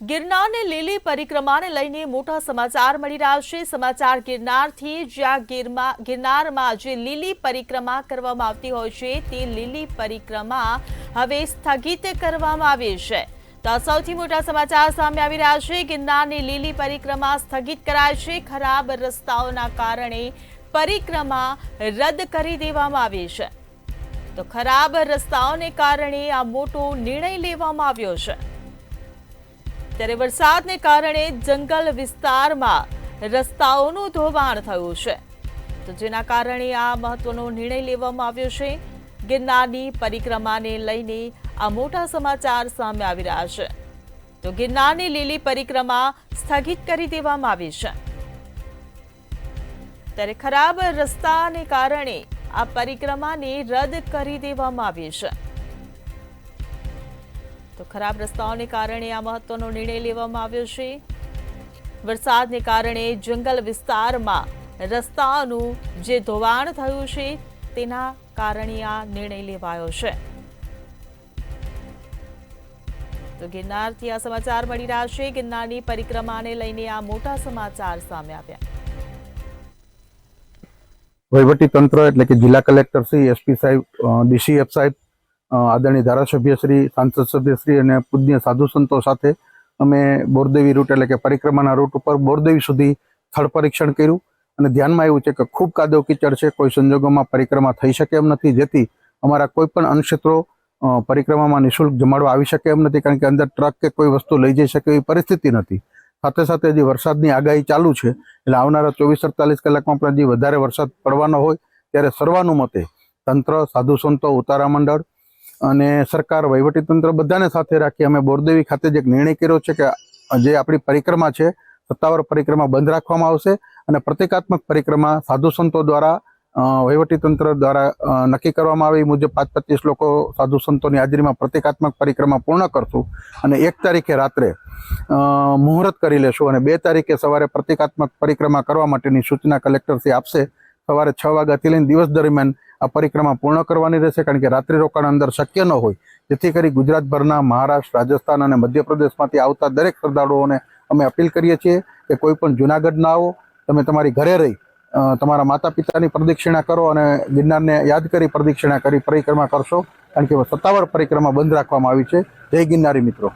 ગિરનારની લીલી પરિક્રમાને લઈને મોટા સમાચાર મળી રહ્યા છે। સમાચાર ગિરનારથી, જ્યાં ગિરનારમાં જે લીલી પરિક્રમા કરવામાં આવતી હોય છે તે લીલી પરિક્રમા હવે સ્થગિત કરવામાં આવી છે। તો સૌથી મોટા સમાચાર સામે આવી રહ્યા છે। ગિરનારની લીલી પરિક્રમા સ્થગિત કરાય છે। ખરાબ રસ્તાઓના કારણે પરિક્રમા રદ કરી દેવામાં આવી છે। તો ખરાબ રસ્તાઓને કારણે આ મોટો નિર્ણય લેવામાં આવ્યો છે। ત્યારે વરસાદને કારણે જંગલ વિસ્તારમાં રસ્તાઓનું ધોવાણ થયું છે, તો જેના કારણે આ મહત્વનો નિર્ણય લેવામાં આવ્યો છે। ગિરનારની પરિક્રમાને લઈને આ મોટા સમાચાર સામે આવી રહ્યા છે। તો ગિરનારની લીલી પરિક્રમા સ્થગિત કરી દેવામાં આવી છે। ત્યારે ખરાબ રસ્તાને કારણે આ પરિક્રમાને રદ કરી દેવામાં આવી છે। તો ખરાબ રસ્તાઓને કારણે આ મહત્વનો નિર્ણય લેવામાં આવ્યો છે। વરસાદને કારણે જંગલ વિસ્તારમાં રસ્તાઓનું જે ધોવાણ થયું છે તેના કારણે આ નિર્ણય લેવાયો છે। તો ગિરનારથી આ સમાચાર મળી રહ્યા છે। ગિરનારની પરિક્રમાને લઈને આ મોટા સમાચાર સામે આવ્યા। વહીવટી તંત્ર એટલે કે જિલ્લા કલેક્ટર શ્રી, એસપી સાહેબ, ડીસીએફ સાહેબ, આદરણીય ધારાસભ્ય શ્રી, સાંસદ સભ્ય શ્રી અને પૂજ્ય સાધુ સંતો સાથે અમે બોરદેવી રૂટ એટલે કે પરિક્રમાના રૂટ ઉપર બોરદેવી સુધી સ્થળ પરીક્ષણ કર્યું અને ધ્યાનમાં આવ્યું છે કે ખૂબ કાદવ કીચડ છે, કોઈ સંજોગોમાં પરિક્રમા થઈ શકે એમ નથી, જેથી અમારા કોઈ પણ અન્નક્ષેત્રો પરિક્રમામાં નિઃશુલ્ક જમાડવા આવી શકે એમ નથી, કારણ કે અંદર ટ્રક કે કોઈ વસ્તુ લઈ જઈ શકે એવી પરિસ્થિતિ નથી। સાથે સાથે હજી વરસાદની આગાહી ચાલુ છે, એટલે આવનારા 24-48 કલાકમાં પણ હજી વધારે વરસાદ પડવાનો હોય ત્યારે સર્વાનુમતે તંત્ર, સાધુ સંતો, ઉતારા મંડળ અને સરકાર, વહીવટી તંત્ર બધાને સાથે રાખી અમે બોરદેવી ખાતે જે એક નિર્ણય કર્યો છે કે જે આપણી પરિક્રમા છે સત્તાવાર પરિક્રમા બંધ રાખવામાં આવશે અને પ્રતિકાત્મક પરિક્રમા સાધુ સંતો દ્વારા, વહીવટી તંત્ર દ્વારા નક્કી કરવામાં આવે એ મુજબ 5-25 લોકો સાધુ સંતોની હાજરીમાં પ્રતિકાત્મક પરિક્રમા પૂર્ણ કરશું અને 1 તારીખે રાત્રે મુહૂર્ત કરી લેશું અને 2 તારીખે સવારે પ્રતિકાત્મક પરિક્રમા કરવા માટેની સૂચના કલેક્ટરશ્રી આપશે। સવારે 6 વાગ્યાથી લઈને દિવસ દરમિયાન આ પરિક્રમા પૂર્ણ કરવાની રહેશે, કારણ કે રાત્રિ રોકાણ અંદર શક્ય ન હોય, જેથી કરી ગુજરાતભરના, મહારાષ્ટ્ર, રાજસ્થાન અને મધ્યપ્રદેશમાંથી આવતા દરેક શ્રદ્ધાળુઓને અમે અપીલ કરીએ છીએ કે કોઈ પણ જુનાગઢ ના આવો, તમે તમારી ઘરે રહી તમારા માતા પિતાની પ્રદક્ષિણા કરો અને ગિરનારને યાદ કરી પ્રદક્ષિણા કરી પરિક્રમા કરશો, કારણ કે સત્તાવાર પરિક્રમા બંધ રાખવામાં આવી છે। જય ગિરનારી મિત્રો।